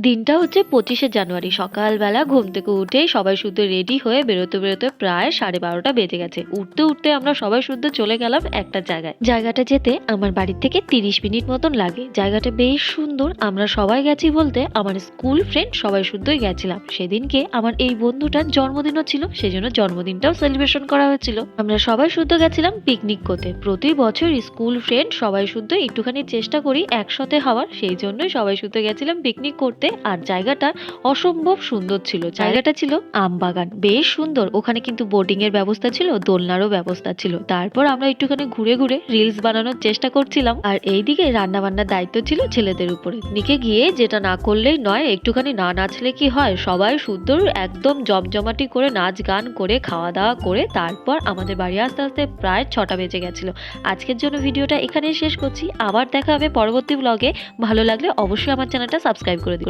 দিনটা হচ্ছে ২৫শে জানুয়ারি। সকালবেলা ঘুম থেকে উঠেই সবাই শুদ্ধ রেডি হয়ে বেরোতে প্রায় ১২:৩০ বেজে গেছে। উঠতে সবাই শুদ্ধ চলে গেলাম একটা জায়গায়। জায়গাটা যেতে আমার বাড়ির থেকে ৩০ মিনিট মতন লাগে। জায়গাটা বেশ সুন্দর। আমরা সবাই গেছি বলতে আমার স্কুল ফ্রেন্ড সবাই শুদ্ধই গেছিলাম। সেদিনকে আমার এই বন্ধুটার জন্মদিনও ছিল, সেজন্য জন্মদিনটাও সেলিব্রেশন করা হয়েছিল। আমরা সবাই শুদ্ধ গেছিলাম পিকনিক করতে। প্রতি বছর স্কুল ফ্রেন্ড সবাই শুদ্ধ একটুখানি চেষ্টা করি একসাথে হওয়ার, সেই জন্যই সবাই শুদ্ধ গেছিলাম পিকনিক করতে। আর জায়গাটা অসম্ভব সুন্দর ছিল। জায়গাটা ছিল আমবাগান, বেশ সুন্দর। ওখানে কিন্তু বোটিং এর ব্যবস্থা ছিল, দোলনারও ব্যবস্থা ছিল। তারপর আমরা একটুখানি ঘুরে ঘুরে রিলস বানানোর চেষ্টা করছিলাম। আর এইদিকে রান্না বান্নার দায়িত্ব ছিল ছেলেদের উপরে। নিকে গিয়ে যেটা না করলেই নয়, একটুখানি না নাচলে কি হয়, সবাই শুদ্ধ একদম জমজমাটি করে নাচ গান করে খাওয়া দাওয়া করে তারপর আমাদের বাড়ি আসতে আসতে প্রায় ৬টা বেজে গেছিল। আজকের জন্য ভিডিওটা এখানেই শেষ করছি। আবার দেখা হবে পরবর্তী ব্লগে। ভালো লাগলে অবশ্যই আমার চ্যানেলটা সাবস্ক্রাইব করে দিন।